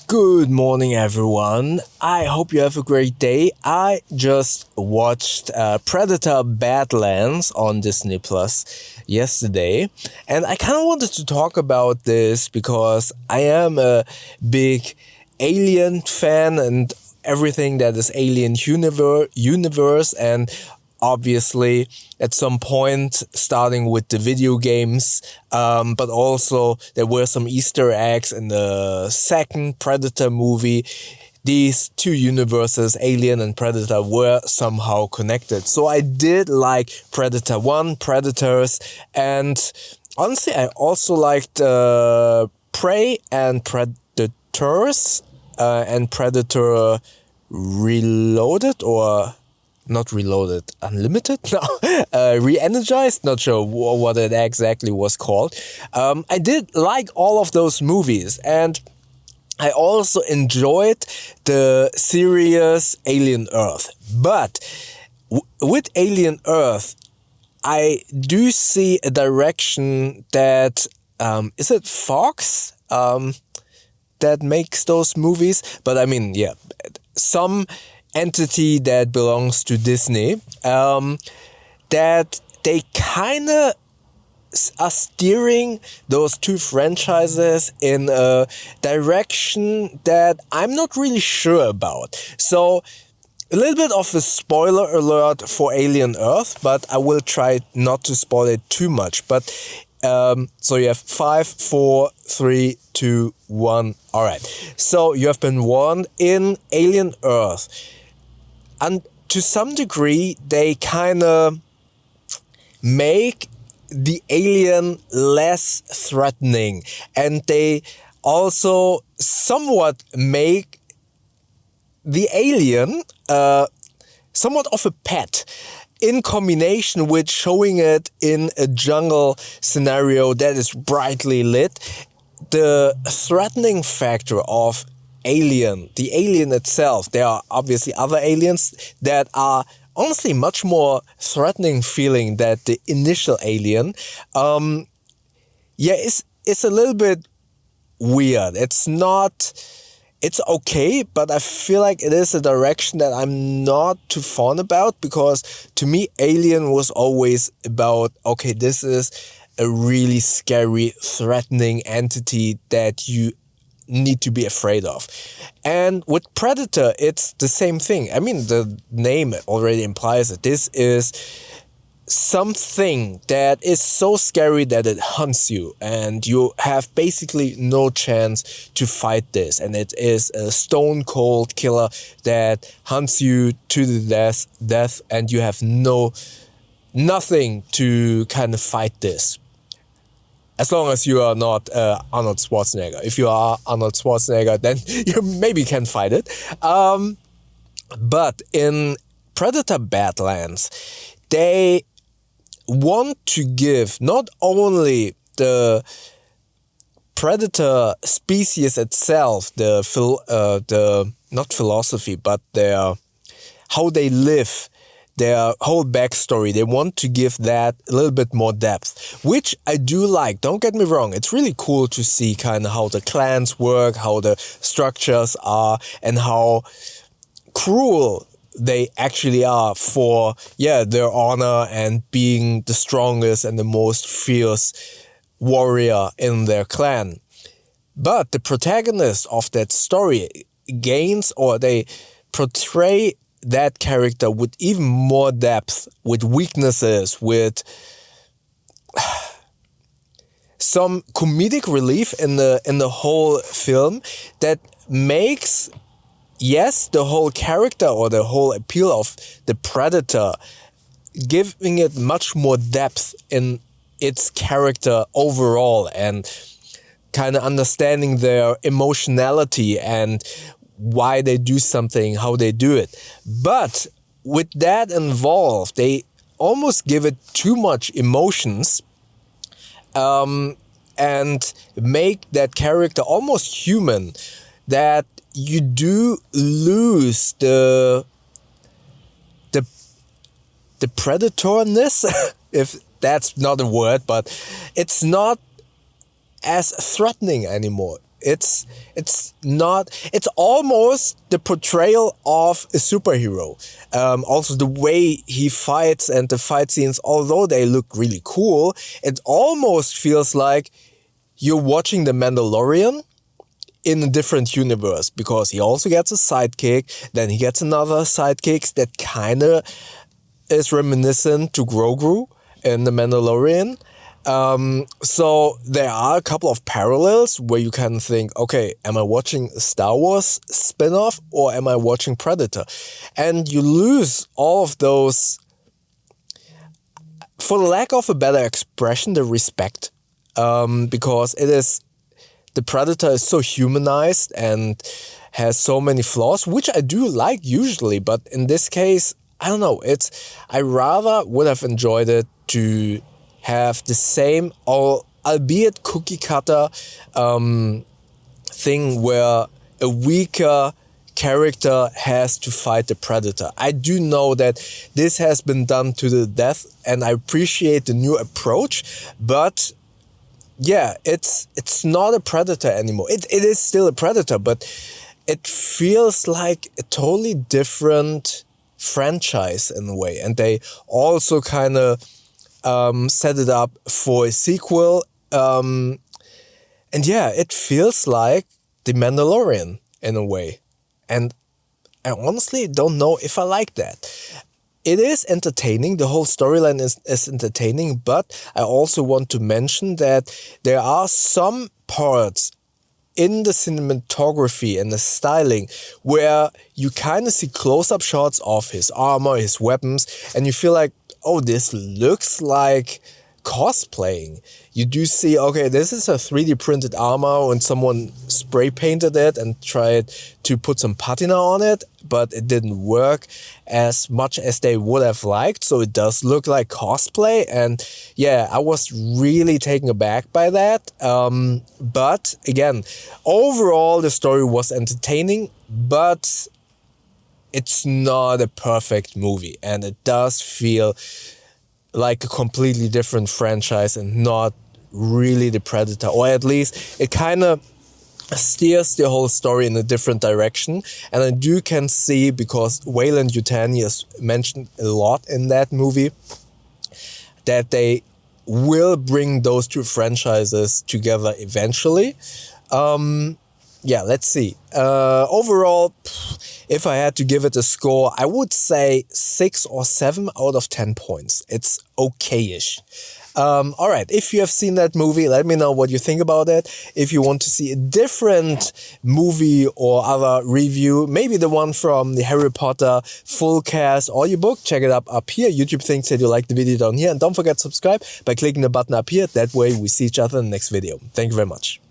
Good morning, everyone. I hope you have a great day. I just watched Predator Badlands on Disney Plus yesterday, and I kind of wanted to talk about this because I am a big Alien fan and everything that is Alien universe, and obviously at some point starting with the video games, but also there were some Easter eggs in the second Predator movie. These two universes, Alien and Predator, were somehow connected. So I did like Predator 1, Predators, and honestly I also liked Prey and Predators, and Predator Reloaded, or not Reloaded, Unlimited? No, Re-Energized? Not sure what it exactly was called. I did like all of those movies, and I also enjoyed the series Alien Earth. But with Alien Earth, I do see a direction that, is it Fox? That makes those movies? But I mean, yeah, some entity that belongs to Disney, that they kind of are steering those two franchises in a direction that I'm not really sure about. So a little bit of a spoiler alert for Alien Earth, but I will try not to spoil it too much. But so you have 5, 4, 3, 2, 1. All right. So you have been warned in Alien Earth. And to some degree, they kind of make the alien less threatening. And they also somewhat make the alien somewhat of a pet, in combination with showing it in a jungle scenario that is brightly lit. The threatening factor of the alien itself, there are obviously other aliens that are honestly much more threatening feeling than the initial alien. It's a little bit weird. It's okay, but I feel like it is a direction that I'm not too fond about, because to me, Alien was always about, okay, this is a really scary, threatening entity that you need to be afraid of. And with Predator, it's the same thing. I mean, the name already implies that this is something that is so scary that it hunts you, and you have basically no chance to fight this. And it is a stone cold killer that hunts you to the death, and you have nothing to kind of fight this. As long as you are not Arnold Schwarzenegger. If you are Arnold Schwarzenegger, then you maybe can fight it. But in Predator Badlands, they want to give not only the predator species itself the not philosophy, but how they live, their whole backstory. They want to give that a little bit more depth, which I do like. Don't get me wrong. It's really cool to see kind of how the clans work, how the structures are, and how cruel they actually are for, their honor and being the strongest and the most fierce warrior in their clan. But the protagonist of that story gains, or they portray that character with even more depth, with weaknesses, with some comedic relief in the whole film that makes, yes, the whole character or the whole appeal of the Predator, giving it much more depth in its character overall, and kind of understanding their emotionality and why they do something, how they do it. But with that involved, they almost give it too much emotions, and make that character almost human, that you do lose the predatorness, if that's not a word, but it's not as threatening anymore. It's not. It's almost the portrayal of a superhero. Also, the way he fights and the fight scenes, although they look really cool, it almost feels like you're watching The Mandalorian in a different universe, because he also gets a sidekick, then he gets another sidekick that kind of is reminiscent to Grogu in The Mandalorian. So there are a couple of parallels where you can think, okay, am I watching a Star Wars spin-off or am I watching Predator? And you lose all of those, for the lack of a better expression, the respect. Because the Predator is so humanized and has so many flaws, which I do like usually, but in this case, I don't know. I rather would have enjoyed it to have the same, albeit cookie cutter, thing where a weaker character has to fight the Predator. I do know that this has been done to the death, and I appreciate the new approach, but yeah, it's not a Predator anymore. It is still a Predator, but it feels like a totally different franchise in a way. And they also kind of set it up for a sequel. And yeah, it feels like The Mandalorian in a way. And I honestly don't know if I like that. It is entertaining. The whole storyline is entertaining, but I also want to mention that there are some parts in the cinematography and the styling where you kind of see close-up shots of his armor, his weapons, and you feel like, oh, this looks like cosplaying. You do see, okay, this is a 3D printed armor and someone spray painted it and tried to put some patina on it, but it didn't work as much as they would have liked. So it does look like cosplay. And yeah, I was really taken aback by that. But again, overall, the story was entertaining, but it's not a perfect movie. And it does feel like a completely different franchise and not really the Predator, or at least it kind of steers the whole story in a different direction. And I can see, because Wayland Yutani is mentioned a lot in that movie, that they will bring those two franchises together eventually. Yeah, let's see. Overall, if I had to give it a score, I would say 6 or 7 out of 10 points. It's okay-ish. All right, if you have seen that movie, let me know what you think about it. If you want to see a different movie or other review, maybe the one from the Harry Potter full cast audiobook, check it up here. YouTube thinks that you like the video down here. And don't forget to subscribe by clicking the button up here. That way we see each other in the next video. Thank you very much.